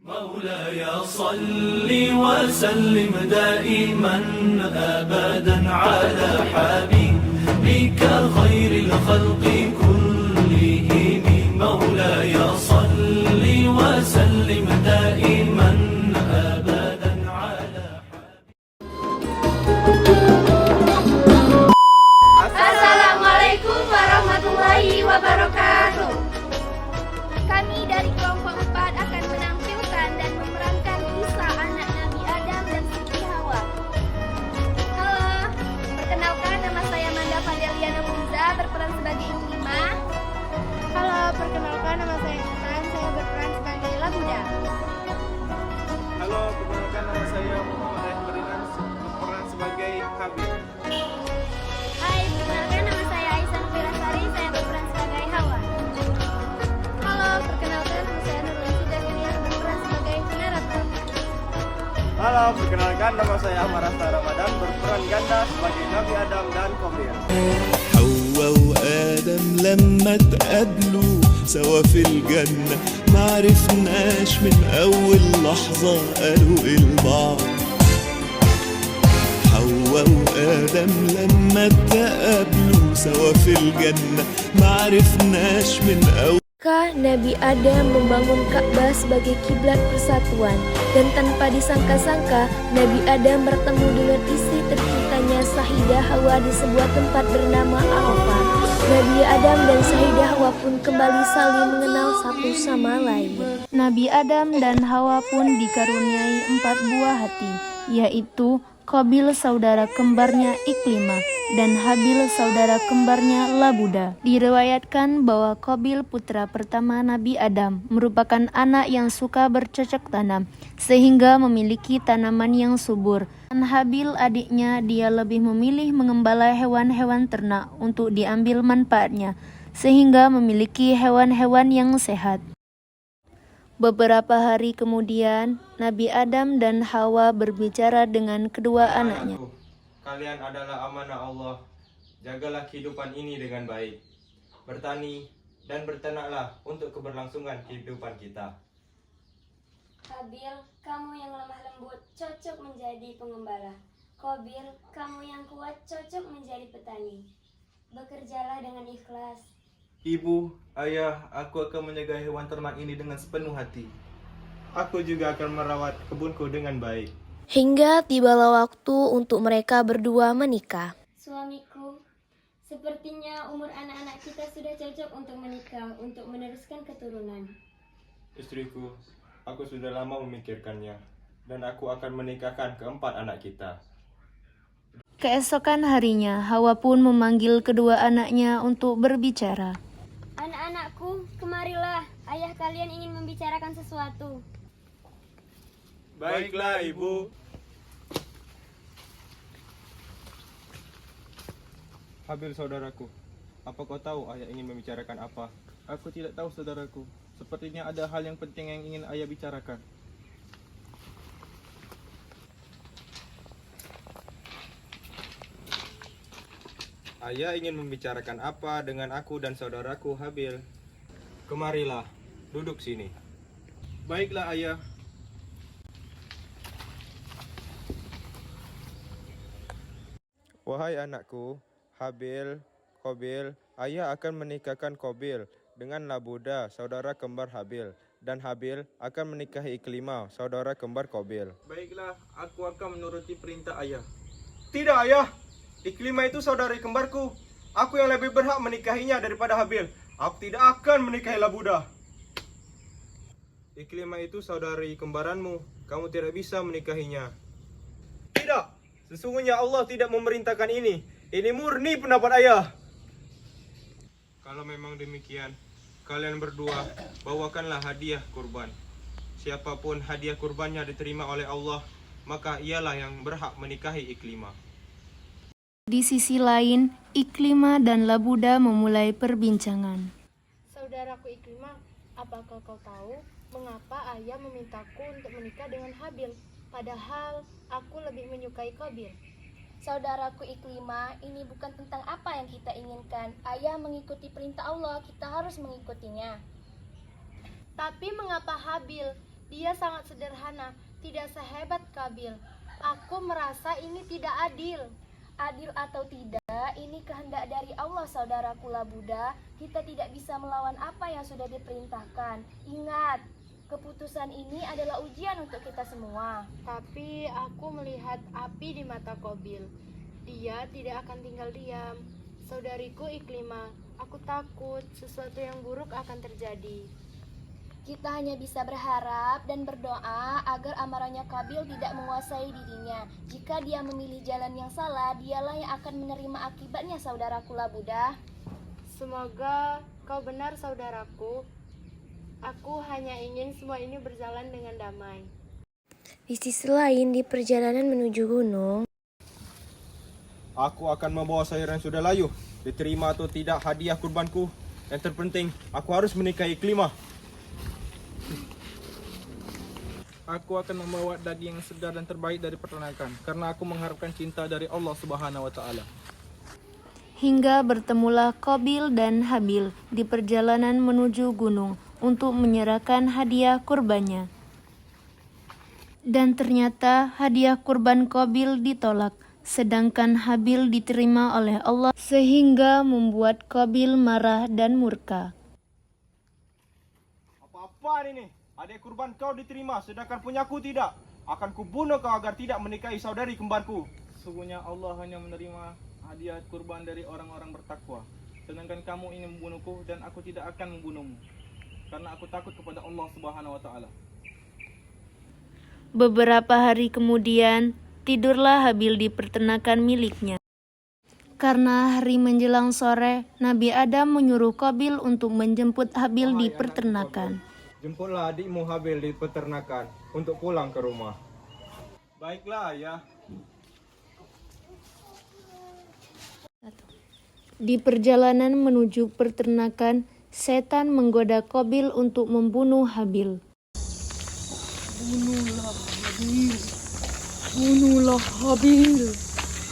مولاي صل وسلم دائما أبدا على حبيبك خير الخلق كلهم مولاي صل وسلم دائما أبدا على Assalamualaikum warahmatullahi wabarakatuh. Kami dari kelompok 4 akan menampilkan dan memerankan kisah anak Nabi Adam dan Siti Hawa. Halo, perkenalkan nama saya Manda Fadeliana Muza, berperan sebagai Iklimah. Halo, perkenalkan nama saya Intan, saya berperan sebagai Labuda. Halo, perkenalkan nama saya Muhammad Ahmadinan, berperan sebagai Habib. Hai, perkenalkan nama saya Aisyah Firasari, saya berperan sebagai Hawa. Halo, perkenalkan nama saya Nurul Sida, berperan sebagai narator. Halo, perkenalkan nama saya Ahmad Rasta Ramadan, berperan ganda sebagai Nabi Adam dan Qabil. حواء وآدم لما اتقابلوا سوا في الجنة معرفناش من أول لحظة قالوا إيه لبعض. حواء وآدم لما اتقابلوا سوا في الجنة معرفناش من أول. Nabi Adam membangun Ka'bah sebagai kiblat persatuan, dan tanpa disangka-sangka Nabi Adam bertemu dengan istri tercintanya Sayyidah Hawa di sebuah tempat bernama Arafah. Nabi Adam dan Sayyidah Hawa pun kembali saling mengenal satu sama lain. Nabi Adam dan Hawa pun dikaruniai 4 buah hati, yaitu Qabil saudara kembarnya Iklimah dan Habil saudara kembarnya Labuda. Diriwayatkan bahwa Qabil putra pertama Nabi Adam merupakan anak yang suka bercocok tanam sehingga memiliki tanaman yang subur. Dan Habil adiknya dia lebih memilih mengembala hewan-hewan ternak untuk diambil manfaatnya sehingga memiliki hewan-hewan yang sehat. Beberapa hari kemudian, Nabi Adam dan Hawa berbicara dengan kedua anaknya. Kalian adalah amanah Allah. Jagalah kehidupan ini dengan baik. Bertani dan berternaklah untuk keberlangsungan kehidupan kita. Habil, kamu yang lemah lembut cocok menjadi pengembala. Qabil, kamu yang kuat cocok menjadi petani. Bekerjalah dengan ikhlas. Ibu, ayah, aku akan menjaga hewan ternak ini dengan sepenuh hati. Aku juga akan merawat kebunku dengan baik. Hingga tibalah waktu untuk mereka berdua menikah. Suamiku, sepertinya umur anak-anak kita sudah cocok untuk menikah, untuk meneruskan keturunan. Istriku, aku sudah lama memikirkannya, dan aku akan menikahkan keempat anak kita. Keesokan harinya, Hawa pun memanggil kedua anaknya untuk berbicara. Anak-anakku, kemarilah. Ayah kalian ingin membicarakan sesuatu. Baiklah, Ibu. Habil saudaraku, apa kau tahu ayah ingin membicarakan apa? Aku tidak tahu saudaraku. Sepertinya ada hal yang penting yang ingin ayah bicarakan. Ayah ingin membicarakan apa dengan aku dan saudaraku Habil? Kemarilah, duduk sini. Baiklah, ayah. Wahai anakku, Habil, Qabil, ayah akan menikahkan Qabil dengan Labuda, saudara kembar Habil, dan Habil akan menikahi Iklimah, saudara kembar Qabil. Baiklah, aku akan menuruti perintah ayah. Tidak, ayah. Iklimah itu saudari kembarku. Aku yang lebih berhak menikahinya daripada Habil. Aku tidak akan menikahi Labuda. Iklimah itu saudari kembaranmu. Kamu tidak bisa menikahinya. Tidak. Sesungguhnya Allah tidak memerintahkan ini. Ini murni pendapat ayah. Kalau memang demikian, kalian berdua bawakanlah hadiah kurban. Siapapun hadiah kurbannya diterima oleh Allah, maka ialah yang berhak menikahi Iklimah. Di sisi lain, Iklimah dan Labuda memulai perbincangan. Saudaraku Iklimah, apakah kau tahu mengapa ayah memintaku untuk menikah dengan Habil, padahal aku lebih menyukai Qabil? Saudaraku Iklimah, ini bukan tentang apa yang kita inginkan. Ayah mengikuti perintah Allah, kita harus mengikutinya. Tapi mengapa Habil? Dia sangat sederhana, tidak sehebat Qabil. Aku merasa ini tidak adil. Adil atau tidak, ini kehendak dari Allah, saudaraku Labuda. Kita tidak bisa melawan apa yang sudah diperintahkan. Ingat, keputusan ini adalah ujian untuk kita semua. Tapi aku melihat api di mata Qabil. Dia tidak akan tinggal diam. Saudariku Iklimah, aku takut sesuatu yang buruk akan terjadi. Kita hanya bisa berharap dan berdoa agar amarahnya Qabil tidak menguasai dirinya. Jika dia memilih jalan yang salah, dialah yang akan menerima akibatnya, saudaraku Labuda. Semoga kau benar saudaraku. Aku hanya ingin semua ini berjalan dengan damai. Di sisi lain, di perjalanan menuju gunung, Aku akan membawa sayur yang sudah layu. Diterima atau tidak hadiah kurbanku. Yang terpenting, aku harus menikahi Iklimah. Aku akan membawa daging yang segar dan terbaik dari peternakan, karena aku mengharapkan cinta dari Allah Subhanahu wa Ta'ala. Hingga bertemulah Qabil dan Habil di perjalanan menuju gunung untuk menyerahkan hadiah kurbannya. Dan ternyata hadiah kurban Qabil ditolak, sedangkan Habil diterima oleh Allah, sehingga membuat Qabil marah dan murka. Apa-apa ini? Hadiah kurban kau diterima, sedangkan punyaku tidak. Akan kubunuh kau agar tidak menikahi saudari kembarku. Sesungguhnya Allah hanya menerima hadiah kurban dari orang-orang bertakwa. Sedangkan kamu ingin membunuhku dan aku tidak akan membunuhmu. Karena aku takut kepada Allah Subhanahu wa Ta'ala. Beberapa hari kemudian, tidurlah Habil di peternakan miliknya. Karena hari menjelang sore, Nabi Adam menyuruh Qabil untuk menjemput Habil di peternakan. Jemputlah adikmu Habil di peternakan untuk pulang ke rumah. Baiklah, ayah. Di perjalanan menuju peternakan, setan menggoda Qabil untuk membunuh Habil. Bunuhlah Habil.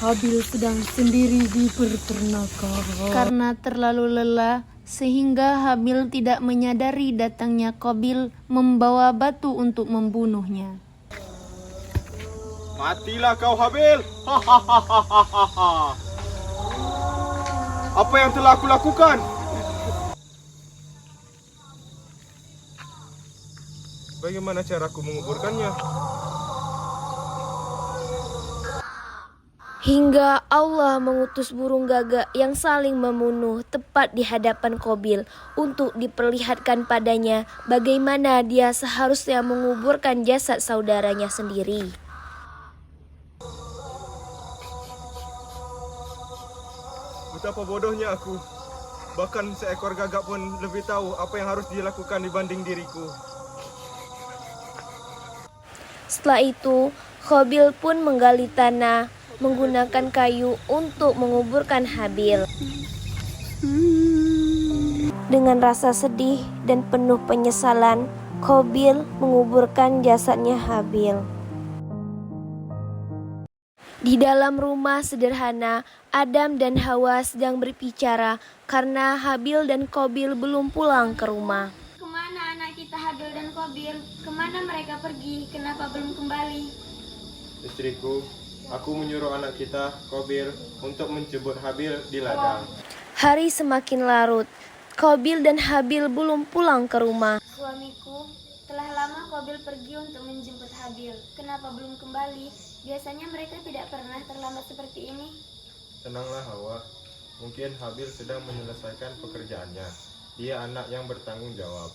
Habil sedang sendiri di peternakan. Karena terlalu lelah, sehingga Habil tidak menyadari datangnya Qabil membawa batu untuk membunuhnya. Matilah kau Habil. Hahaha. Apa yang telah aku lakukan? Bagaimana caraku menguburkannya? hingga Allah mengutus burung gagak yang saling membunuh tepat di hadapan Qabil untuk diperlihatkan padanya bagaimana dia seharusnya menguburkan jasad saudaranya sendiri. Betapa bodohnya aku. Bahkan seekor gagak pun lebih tahu apa yang harus dilakukan dibanding diriku. Setelah itu, Qabil pun menggali tanah menggunakan kayu untuk menguburkan Habil. Dengan rasa sedih dan penuh penyesalan, Qabil menguburkan jasadnya Habil. Di dalam rumah sederhana, Adam dan Hawa sedang berbicara karena Habil dan Qabil belum pulang ke rumah. Kemana anak kita Habil dan Qabil? Kemana mereka pergi? Kenapa belum kembali? Istriku, aku menyuruh anak kita, Qabil, untuk menjemput Habil di ladang. Hari semakin larut. Qabil dan Habil belum pulang ke rumah. Suamiku, telah lama Qabil pergi untuk menjemput Habil. Kenapa belum kembali? Biasanya mereka tidak pernah terlambat seperti ini. Tenanglah Hawa, mungkin Habil sedang menyelesaikan pekerjaannya. Dia anak yang bertanggung jawab.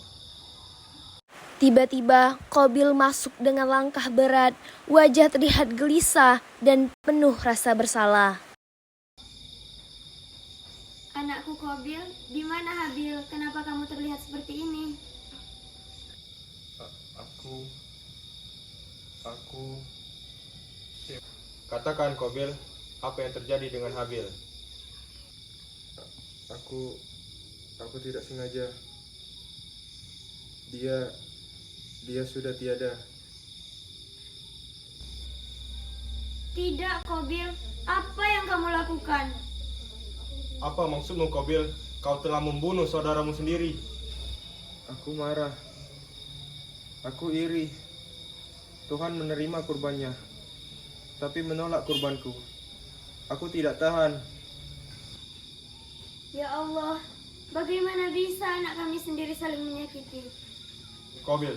Tiba-tiba Qabil masuk dengan langkah berat, wajah terlihat gelisah dan penuh rasa bersalah. Anakku Qabil, di mana Habil? Kenapa kamu terlihat seperti ini? Aku... Katakan Qabil, apa yang terjadi dengan Habil? Aku tidak sengaja. Dia sudah tiada. Tidak, Qabil. Apa yang kamu lakukan? Apa maksudmu Qabil? Kau telah membunuh saudaramu sendiri. Aku marah. Aku iri. Tuhan menerima kurbannya, tapi menolak kurbanku. Aku tidak tahan. Ya Allah, bagaimana bisa anak kami sendiri saling menyakiti? Qabil,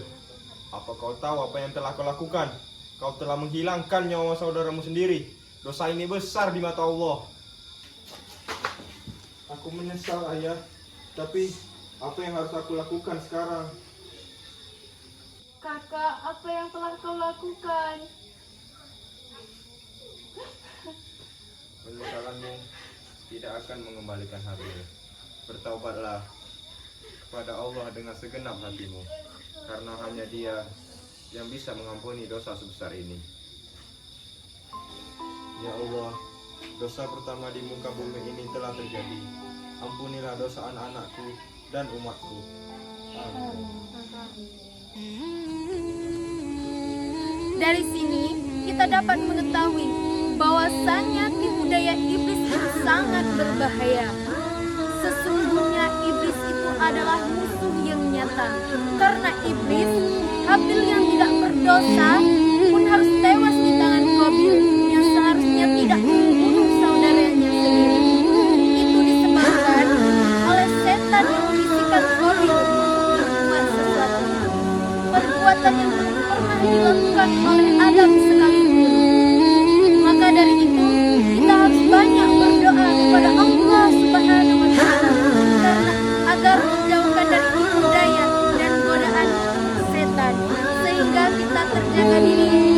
apa kau tahu apa yang telah kau lakukan? Kau telah menghilangkan nyawa saudaramu sendiri. Dosa ini besar di mata Allah. Aku menyesal, Ayah. Tapi apa yang harus aku lakukan sekarang? Kakak, apa yang telah kau lakukan? Penyesalanmu tidak akan mengembalikan Habil. Bertaubatlah kepada Allah dengan segenap hatimu, karena hanya Dia yang bisa mengampuni dosa sebesar ini. Ya Allah, dosa pertama di muka bumi ini telah terjadi. Ampunilah dosa anak-anakku dan umatku. Amin. Dari sini kita dapat mengetahui bahwasanya tipu daya iblis itu sangat berbahaya. Sesungguhnya iblis itu adalah musuh yang nyata. Karena iblis, Habil yang tidak berdosa pun harus tewas di tangan Qabil yang seharusnya tidak membunuh saudaranya sendiri. Itu disebabkan oleh setan yang membisikkan Qabil untuk berbuat sesuatu. Perbuatan yang belum pernah dilakukan oleh Adam sekalipun. Maka dari itu kita harus banyak berdoa kepada Allah Subhanahu wa Ta'ala karena agar menjauhkan dari tipu daya dan godaan setan sehingga kita terjaga diri